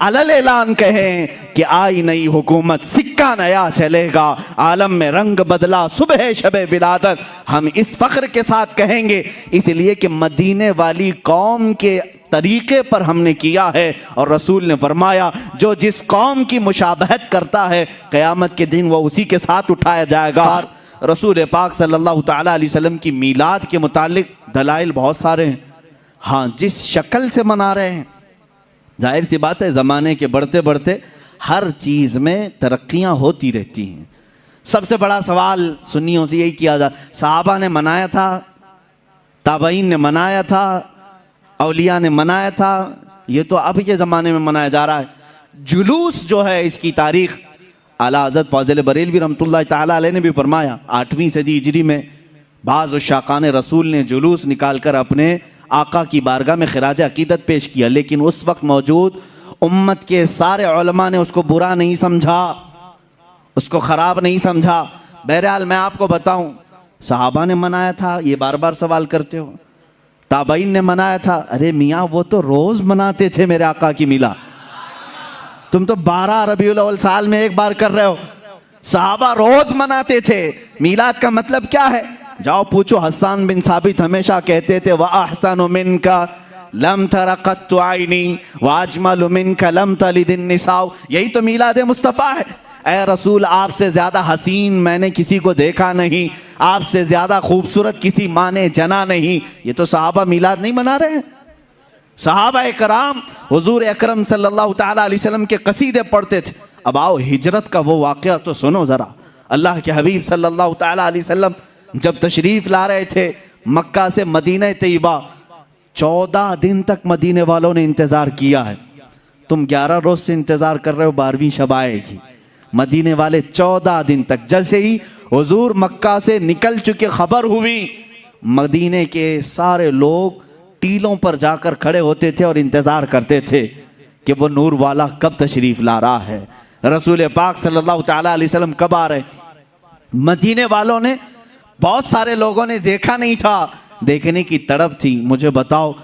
अलल ऐलान कहें कि आई नई हुकूमत, सिक्का नया चलेगा, आलम में रंग बदला सुबह शबे विलादत। हम इस फख्र के साथ कहेंगे, इसलिए कि मदीने वाली कौम के तरीके पर हमने किया है। और रसूल ने फरमाया जो जिस कौम की मुशाबहत करता है क़यामत के दिन वो उसी के साथ उठाया जाएगा। रसूल पाक सल्लल्लाहु ताला अलैहि वसल्लम की मीलाद के मुतालिक दलाइल बहुत सारे हैं। हाँ, जिस शक्ल से मना रहे हैं, जाहिर सी बात है ज़माने के बढ़ते बढ़ते हर चीज़ में तरक्कियाँ होती रहती हैं। सबसे बड़ा सवाल सुन्नियों से यही किया जा, सहाबा ने मनाया था, ताबईन ने मनाया था, औलिया ने मनाया था, ये तो अब के ज़माने में मनाया जा रहा है। जुलूस जो है इसकी तारीख़ आला हज़रत फ़ाज़िल बरेलवी रहमतुल्लाह ताला अलैह ने भी फरमाया। 8वीं सदी हिजरी में बाज़ उशाक़ान रसूल ने जुलूस निकाल कर अपने आका की बारगाह में खिराज अक़ीदत पेश किया, लेकिन उस वक्त मौजूद उम्मत के सारे उलमा ने उसको बुरा नहीं समझा, उसको ख़राब नहीं समझा। बहरहाल मैं आपको बताऊं, सहाबा ने मनाया था, ये बार बार सवाल करते हो, ताबईन ने मनाया था, अरे मियाँ वो तो रोज़ मनाते थे मेरे आका की मिला, तुम तो 12 रबीउल अव्वल साल में एक बार कर रहे हो। सहाबा रोज मनाते थे। मीलाद का मतलब क्या है? जाओ पूछो, हसन बिन साबित हमेशा कहते थे व अहसनु मिनका लम तरा कत्तु आइनी व अजमलु मिनका लम तलिदिन निसाउ। यही तो मीलाद मुस्तफ़ा है। ऐ रसूल, आपसे ज्यादा हसीन मैंने किसी को देखा नहीं, आपसे ज्यादा खूबसूरत किसी माँ ने जना नहीं। ये तो सहाबा मीलाद नहीं मना रहे हैं। सहाबा कराम हुजूर अकरम सल्लल्लाहु ताला अलैहि वसल्लम के कसीदे पढ़ते थे। अब आओ हिजरत का वो वाक़या तो सुनो ज़रा। अल्लाह के हबीब सल्लल्लाहु ताला अलैहि वसल्लम जब तशरीफ़ ला रहे थे मक्का से मदीना तैयबा, 14 दिन तक मदीने वालों ने इंतज़ार किया है। तुम 11 रोज़ से इंतज़ार कर रहे हो 12वीं शब आएगी। मदीने वाले 14 दिन तक, जैसे ही हुजूर मक्का से निकल चुके खबर हुई, मदीने के सारे लोग टीलों पर जाकर खड़े होते थे और इंतज़ार करते थे कि वो नूर वाला कब तशरीफ़ ला रहा है, रसूल पाक सल्लल्लाहु ताला अलैहि वसल्लम कब आ रहे। मदीने वालों ने, बहुत सारे लोगों ने देखा नहीं था, देखने की तड़प थी। मुझे बताओ,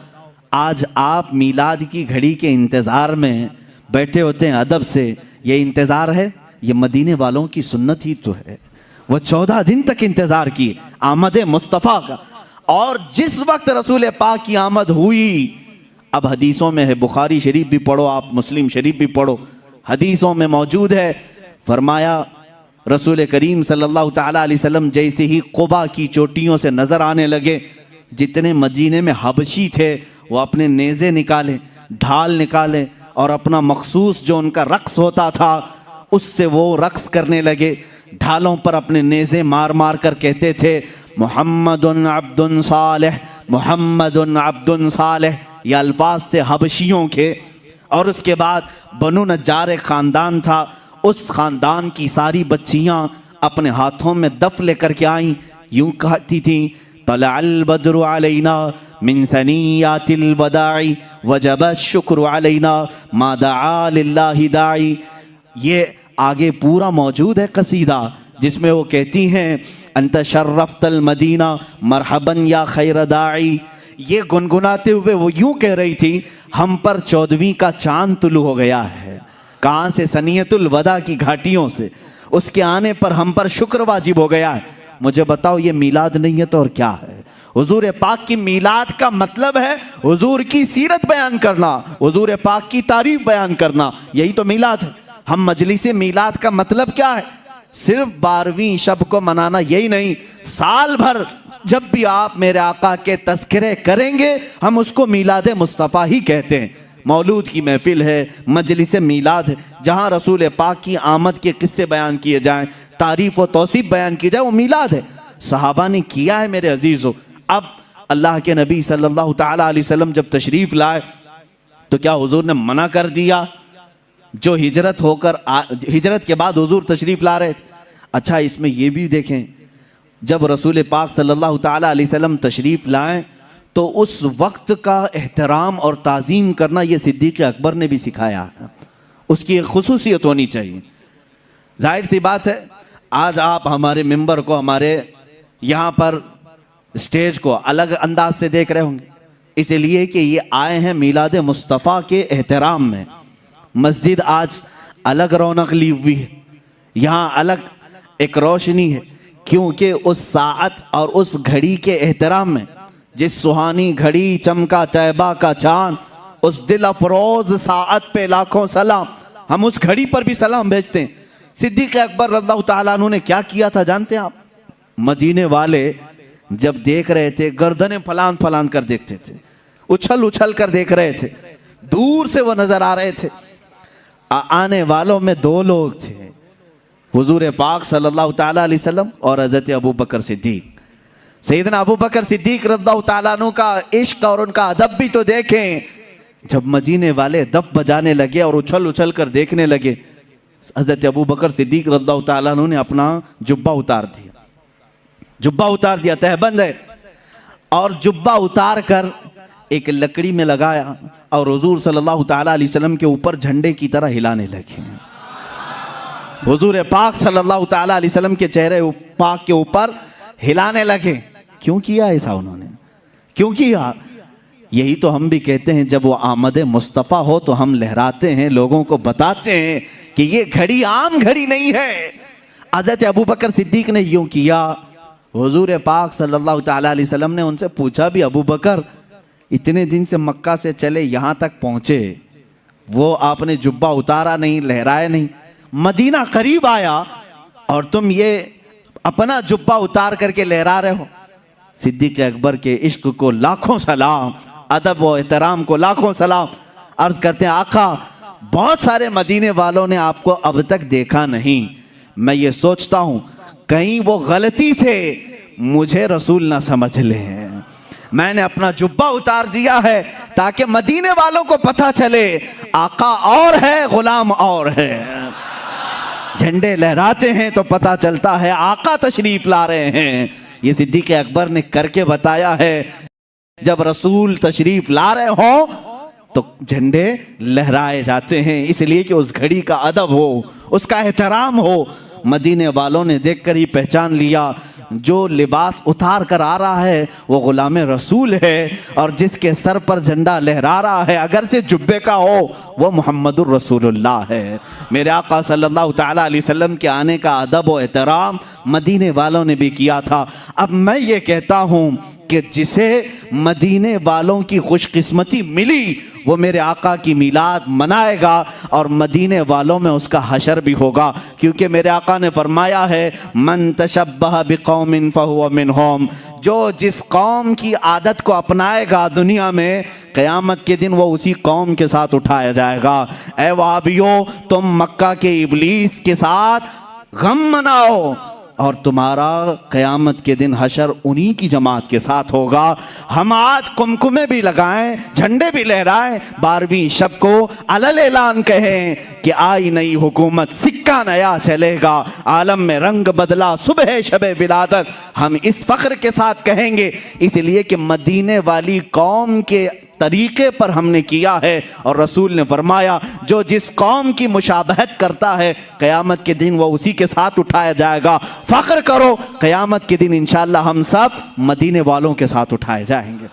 आज आप मीलाद की घड़ी के इंतज़ार में बैठे होते हैं अदब से, ये इंतज़ार है? ये मदीने वालों की सुन्नत ही तो है। वो 14 दिन तक इंतज़ार किए आमद मुस्तफ़ा का। और जिस वक्त रसूल पाक की आमद हुई, अब हदीसों में है, बुखारी शरीफ भी पढ़ो आप, मुस्लिम शरीफ भी पढ़ो, हदीसों में मौजूद है, फरमाया रसूल करीम सल्लल्लाहु ताला अलैहि वसल्लम जैसे ही क़ुबा की चोटियों से नज़र आने लगे, जितने मदीने में हबशी थे वो अपने नेज़े निकाले, ढाल निकाले और अपना मखसूस जो उनका रक्स होता था उससे वो रक्स करने लगे। ढालों पर अपने नेज़े मार मार कर कहते थे मुहम्मदुन अब्दुन सालेह, मुहम्मदुन अब्दुन सालेह। ये अल्फाज थे हबशियों के। और उसके बाद बनु नज्जार एक ख़ानदान था, उस ख़ानदान की सारी बच्चियाँ अपने हाथों में दफ लेकर के आईं, यूँ कहती थीं तलअल बद्रु अलैना मिन सनियातिल वदाई वजब शुक्र अलैना मा दआ लिल्लाहि दाई। ये आगे पूरा मौजूद है कसीदा, जिसमें वो कहती हैं अंत शर्रफ्तल मदीना मरहबन या खैर दाई। ये गुनगुनाते हुए वो यूं कह रही थी, हम पर 14वीं का चांद तुलू हो गया है। कहाँ से? सनियतुल वदा की घाटियों से। उसके आने पर हम पर शुक्र वाजिब हो गया है। मुझे बताओ, ये मीलाद नहीं है तो और क्या है? हुजूर पाक की मीलाद का मतलब है हुजूर की सीरत बयान करना, हुजूर पाक की तारीफ बयान करना, यही तो मीलाद है। हम मजलिस मीलाद का मतलब क्या है? सिर्फ 12वीं शब को मनाना यही नहीं, साल भर जब भी आप मेरे आका के तज़किरे करेंगे हम उसको मीलाद मुस्तफ़ा ही कहते हैं। मौलूद की महफिल है, मजलिस मीलाद है, जहाँ रसूल पाक की आमद के किस्से बयान किए जाएं, तारीफ़ व तौसीफ़ बयान की जाए, वो मीलाद है। सहाबा ने किया है मेरे अजीज़ों। अब अल्लाह के नबी सल्लल्लाहु ताला अलैहि वसल्लम जब तशरीफ़ लाए तो क्या हुजूर ने मना कर दिया? जो हिजरत के बाद हुजूर तशरीफ़ ला रहे थे। अच्छा, इसमें ये भी देखें, जब रसूल पाक सल्लल्लाहु ताला अलैहि वसल्लम तशरीफ़ लाएं तो उस वक्त का एहतराम और ताज़ीम करना ये सिद्दीक़ अकबर ने भी सिखाया है। उसकी एक खुसूसियत होनी चाहिए। जाहिर सी बात है, आज आप हमारे मिंबर को, हमारे यहाँ पर स्टेज को अलग अंदाज से देख रहे होंगे, इसलिए कि ये आए हैं मीलाद मुस्तफ़ा के एहतराम में। मस्जिद आज अलग रौनक ली हुई है, यहाँ अलग एक रोशनी है, क्योंकि उस साअत और उस घड़ी के एहतराम में, जिस सुहानी घड़ी चमका तैबा का चांद, उस दिल अफरोज साअत पे लाखों सलाम। हम उस घड़ी पर भी सलाम भेजते हैं। सिद्दीक़ अकबर रज़ियल्लाहु ताला अन्हु ने क्या किया था जानते हैं आप? मदीने वाले जब देख रहे थे, गर्दनें फलान फलान कर देखते थे, उछल उछल कर देख रहे थे, दूर से वो नजर आ रहे थे। आने वालों में दो लोग थे, हुजूर पाक सल्लल्लाहु ताला अलैहि वसल्लम और हज़रत अबू बकर सिद्दीक। सैयदना अबू बकर सिद्दीक रज़ियल्लाहु ताला अन्हु का इश्क और उनका अदब भी तो देखें। जब मदीने वाले दब बजाने लगे और उछल उछल कर देखने लगे, हज़रत अबू बकर सिद्दीक रज़ियल्लाहु ताला अन्हु ने अपना जुब्बा उतार दिया। जुब्बा उतार दिया, तहबंद है, और जुब्बा उतार कर एक लकड़ी में लगाया और हुजूर सल्लल्लाहु ताला अलैहि वसल्लम के ऊपर झंडे की तरह हिलाने लगे। हुजूर पाक सल्लल्लाहु ताला अलैहि वसल्लम के चेहरे पाक के ऊपर हिलाने लगे। क्यों किया ऐसा उन्होंने? क्यों किया? यही तो हम भी कहते हैं, जब वो आमद मुस्तफ़ा हो तो हम लहराते हैं, लोगों को बताते हैं कि ये घड़ी आम घड़ी नहीं है। हज़रत अबू बकर सिद्दीक ने यूं किया। हुजूर पाक सल्लल्लाहु ताला अलैहि वसल्लम ने उनसे पूछा भी, अबू बकर इतने दिन से मक्का से चले यहाँ तक पहुँचे, वो आपने जुब्बा उतारा नहीं, लहराया नहीं, मदीना करीब आया और तुम ये अपना जुब्बा उतार करके लहरा रहे हो। सिद्दीक़ अकबर के इश्क को लाखों सलाम, अदब व एहतराम को लाखों सलाम। अर्ज करते हैं, आका बहुत सारे मदीने वालों ने आपको अब तक देखा नहीं, मैं ये सोचता हूँ कहीं वो गलती से मुझे रसूल ना समझ लें। मैंने अपना जुब्बा उतार दिया है ताकि मदीने वालों को पता चले आका और है, गुलाम और है। झंडे लहराते हैं तो पता चलता है आका तशरीफ ला रहे हैं। ये सिद्दीक़ अकबर ने करके बताया है। जब रसूल तशरीफ ला रहे हो तो झंडे लहराए जाते हैं, इसलिए कि उस घड़ी का अदब हो, उसका एहतराम हो। मदीने वालों ने देखकर ही पहचान लिया, जो लिबास उतार कर आ रहा है वो गुलाम रसूल है, और जिसके सर पर झंडा लहरा रहा है अगर से जुब्बे का हो वो मुहम्मदुर रसूलुल्लाह है। मेरे आका सल्लल्लाहु ताला अलैहि वसल्लम के आने का अदब और एहतराम मदीने वालों ने भी किया था। अब मैं ये कहता हूँ कि जिसे मदीने वालों की खुशकिस्मती मिली वो मेरे आका की मिलाद मनाएगा और मदीने वालों में उसका हशर भी होगा, क्योंकि मेरे आका ने फरमाया है, मन तशब्बह बिकौमिन फहुव मिनहुम, जो जिस कौम की आदत को अपनाएगा दुनिया में, क़यामत के दिन वो उसी कौम के साथ उठाया जाएगा। ऐ वहाबियो, तुम मक्का के इब्लीस के साथ गम मनाओ और तुम्हारा क़यामत के दिन हशर उन्हीं की जमात के साथ होगा। हम आज कुमकुमे भी लगाएं, झंडे भी लहराएं, 12वीं शब को अलल ऐलान कहें कि आई नई हुकूमत, सिक्का नया चलेगा, आलम में रंग बदला सुबह शबे विलादत। हम इस फ़ख्र के साथ कहेंगे, इसलिए कि मदीने वाली कौम के तरीके पर हमने किया है, और रसूल ने फरमाया जो जिस कौम की मुशाबहत करता है क़यामत के दिन वो उसी के साथ उठाया जाएगा। फ़ख्र करो, क़यामत के दिन इंशाअल्लाह हम सब मदीने वालों के साथ उठाए जाएंगे।